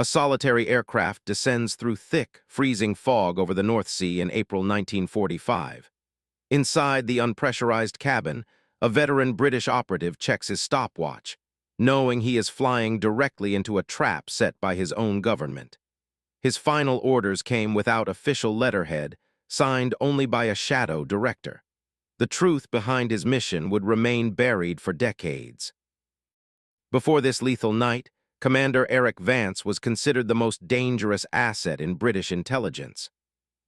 A solitary aircraft descends through thick, freezing fog over the North Sea in April 1945. Inside the unpressurized cabin, a veteran British operative checks his stopwatch, knowing he is flying directly into a trap set by his own government. His final orders came without official letterhead, signed only by a shadow director. The truth behind his mission would remain buried for decades. Before this lethal night, Commander Eric Vance was considered the most dangerous asset in British intelligence.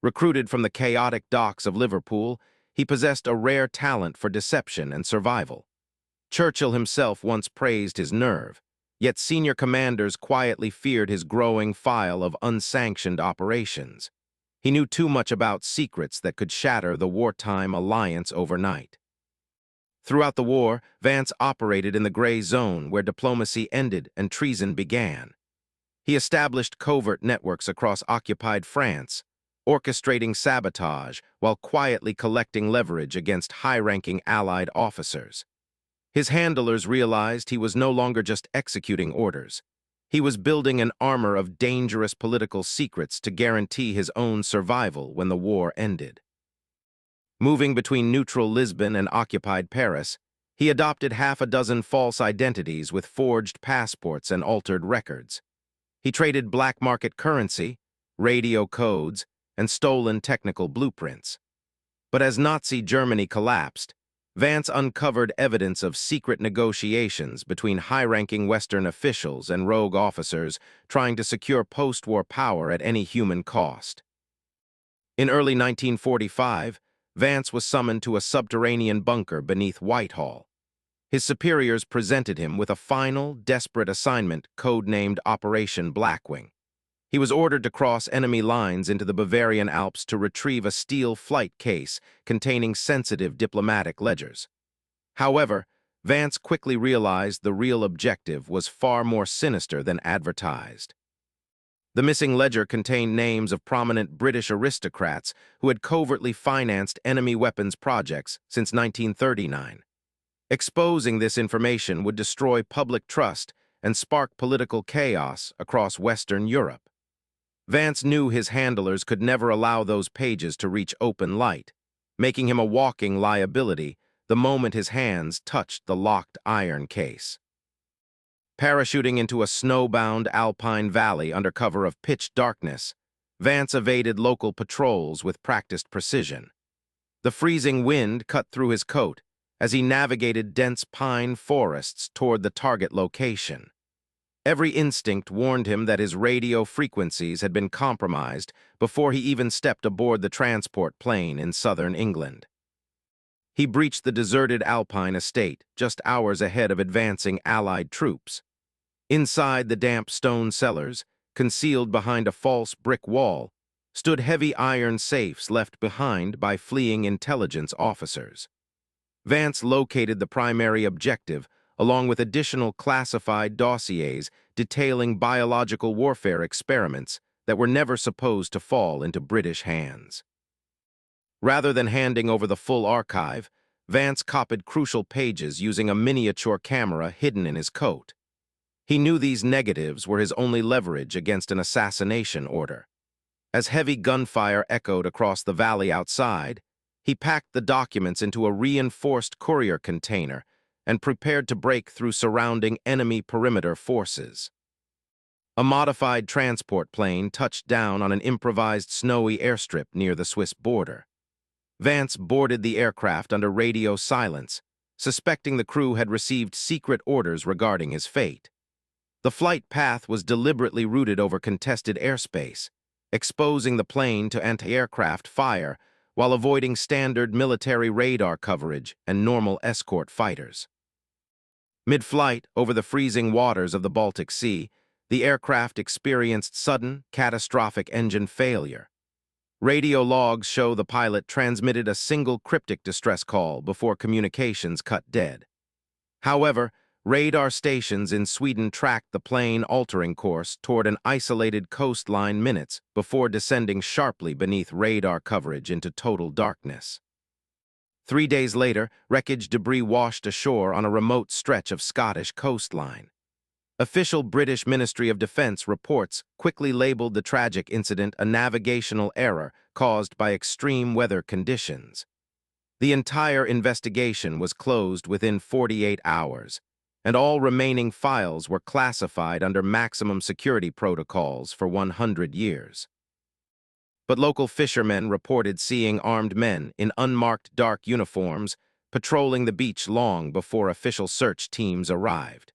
Recruited from the chaotic docks of Liverpool, he possessed a rare talent for deception and survival. Churchill himself once praised his nerve, yet senior commanders quietly feared his growing file of unsanctioned operations. He knew too much about secrets that could shatter the wartime alliance overnight. Throughout the war, Vance operated in the gray zone where diplomacy ended and treason began. He established covert networks across occupied France, orchestrating sabotage while quietly collecting leverage against high-ranking Allied officers. His handlers realized he was no longer just executing orders. He was building an armor of dangerous political secrets to guarantee his own survival when the war ended. Moving between neutral Lisbon and occupied Paris, he adopted half a dozen false identities with forged passports and altered records. He traded black market currency, radio codes, and stolen technical blueprints. But as Nazi Germany collapsed, Vance uncovered evidence of secret negotiations between high-ranking Western officials and rogue officers trying to secure post-war power at any human cost. In early 1945, Vance was summoned to a subterranean bunker beneath Whitehall. His superiors presented him with a final, desperate assignment codenamed Operation Blackwing. He was ordered to cross enemy lines into the Bavarian Alps to retrieve a steel flight case containing sensitive diplomatic ledgers. However, Vance quickly realized the real objective was far more sinister than advertised. The missing ledger contained names of prominent British aristocrats who had covertly financed enemy weapons projects since 1939. Exposing this information would destroy public trust and spark political chaos across Western Europe. Vance knew his handlers could never allow those pages to reach open light, making him a walking liability the moment his hands touched the locked iron case. Parachuting into a snowbound alpine valley under cover of pitch darkness, Vance evaded local patrols with practiced precision. The freezing wind cut through his coat as he navigated dense pine forests toward the target location. Every instinct warned him that his radio frequencies had been compromised before he even stepped aboard the transport plane in southern England. He breached the deserted Alpine estate just hours ahead of advancing Allied troops. Inside the damp stone cellars, concealed behind a false brick wall, stood heavy iron safes left behind by fleeing intelligence officers. Vance located the primary objective, along with additional classified dossiers detailing biological warfare experiments that were never supposed to fall into British hands. Rather than handing over the full archive, Vance copied crucial pages using a miniature camera hidden in his coat. He knew these negatives were his only leverage against an assassination order. As heavy gunfire echoed across the valley outside, he packed the documents into a reinforced courier container and prepared to break through surrounding enemy perimeter forces. A modified transport plane touched down on an improvised snowy airstrip near the Swiss border. Vance boarded the aircraft under radio silence, suspecting the crew had received secret orders regarding his fate. The flight path was deliberately routed over contested airspace, exposing the plane to anti-aircraft fire while avoiding standard military radar coverage and normal escort fighters. Mid-flight, over the freezing waters of the Baltic Sea, the aircraft experienced sudden, catastrophic engine failure. Radio logs show the pilot transmitted a single cryptic distress call before communications cut dead. However, radar stations in Sweden tracked the plane altering course toward an isolated coastline minutes before descending sharply beneath radar coverage into total darkness. 3 days later, wreckage debris washed ashore on a remote stretch of Scottish coastline. Official British Ministry of Defense reports quickly labeled the tragic incident a navigational error caused by extreme weather conditions. The entire investigation was closed within 48 hours, and all remaining files were classified under maximum security protocols for 100 years. But local fishermen reported seeing armed men in unmarked dark uniforms patrolling the beach long before official search teams arrived.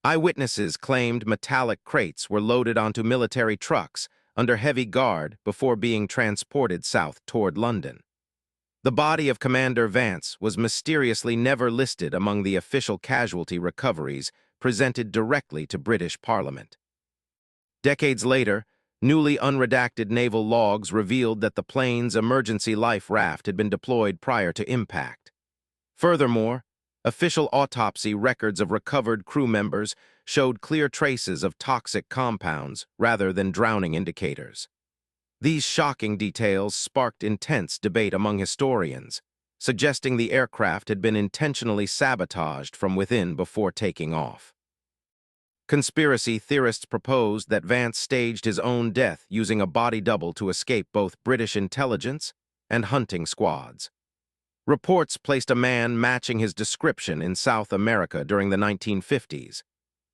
Eyewitnesses claimed metallic crates were loaded onto military trucks under heavy guard before being transported south toward London. The body of Commander Vance was mysteriously never listed among the official casualty recoveries presented directly to British Parliament. Decades later, newly unredacted naval logs revealed that the plane's emergency life raft had been deployed prior to impact. Furthermore, official autopsy records of recovered crew members showed clear traces of toxic compounds rather than drowning indicators. These shocking details sparked intense debate among historians, suggesting the aircraft had been intentionally sabotaged from within before taking off. Conspiracy theorists proposed that Vance staged his own death using a body double to escape both British intelligence and hunting squads. Reports placed a man matching his description in South America during the 1950s,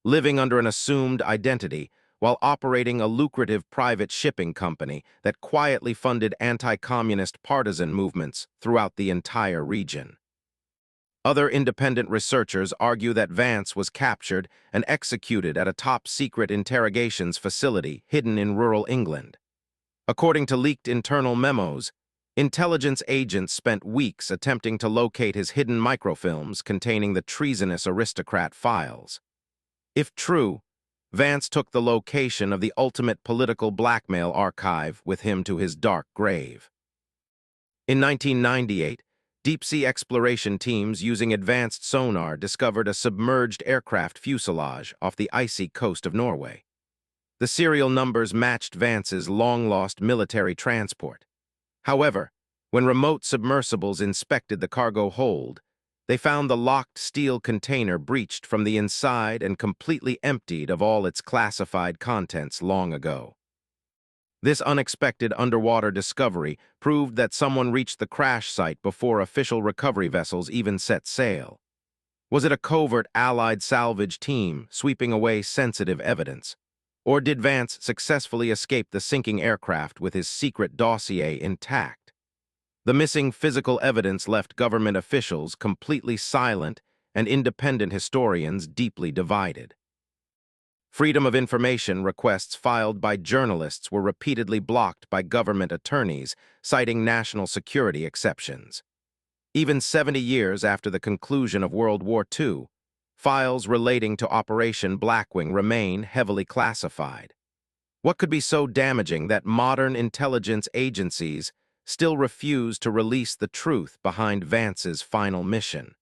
living under an assumed identity while operating a lucrative private shipping company that quietly funded anti-communist partisan movements throughout the entire region. Other independent researchers argue that Vance was captured and executed at a top-secret interrogations facility hidden in rural England. According to leaked internal memos, intelligence agents spent weeks attempting to locate his hidden microfilms containing the treasonous aristocrat files. If true, Vance took the location of the ultimate political blackmail archive with him to his dark grave. In 1998, deep-sea exploration teams using advanced sonar discovered a submerged aircraft fuselage off the icy coast of Norway. The serial numbers matched Vance's long-lost military transport. However, when remote submersibles inspected the cargo hold, they found the locked steel container breached from the inside and completely emptied of all its classified contents long ago. This unexpected underwater discovery proved that someone reached the crash site before official recovery vessels even set sail. Was it a covert Allied salvage team sweeping away sensitive evidence? Or did Vance successfully escape the sinking aircraft with his secret dossier intact? The missing physical evidence left government officials completely silent and independent historians deeply divided. Freedom of information requests filed by journalists were repeatedly blocked by government attorneys, citing national security exceptions. Even 70 years after the conclusion of World War II, files relating to Operation Blackwing remain heavily classified. What could be so damaging that modern intelligence agencies still refuse to release the truth behind Vance's final mission?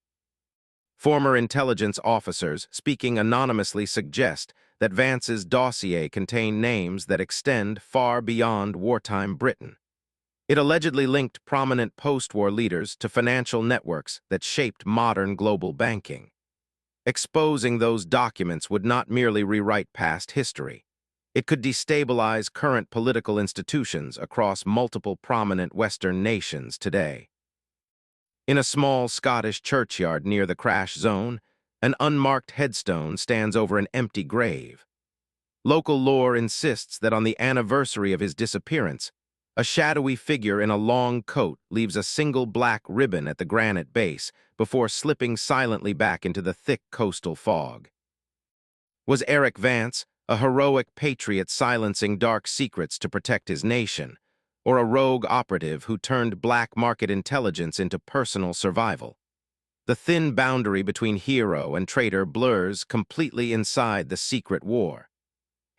Former intelligence officers speaking anonymously suggest that Vance's dossier contained names that extend far beyond wartime Britain. It allegedly linked prominent post-war leaders to financial networks that shaped modern global banking. Exposing those documents would not merely rewrite past history. It could destabilize current political institutions across multiple prominent Western nations today. In a small Scottish churchyard near the crash zone, an unmarked headstone stands over an empty grave. Local lore insists that on the anniversary of his disappearance, a shadowy figure in a long coat leaves a single black ribbon at the granite base before slipping silently back into the thick coastal fog. Was Eric Vance, a heroic patriot silencing dark secrets to protect his nation, or a rogue operative who turned black market intelligence into personal survival? The thin boundary between hero and traitor blurs completely inside the secret war.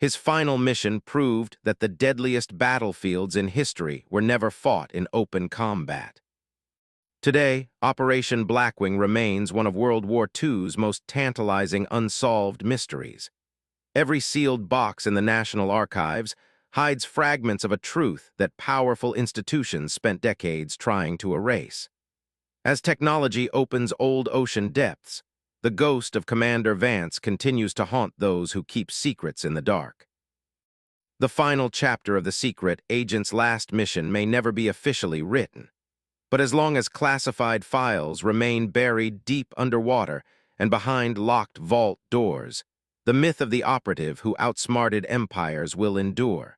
His final mission proved that the deadliest battlefields in history were never fought in open combat. Today, Operation Blackwing remains one of World War II's most tantalizing unsolved mysteries. Every sealed box in the National Archives hides fragments of a truth that powerful institutions spent decades trying to erase. As technology opens old ocean depths, The ghost of Commander Vance continues to haunt those who keep secrets in the dark. The final chapter of The Secret, Agent's last mission, may never be officially written. But as long as classified files remain buried deep underwater and behind locked vault doors, the myth of the operative who outsmarted empires will endure.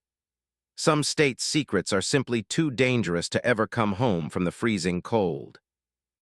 Some states' secrets are simply too dangerous to ever come home from the freezing cold.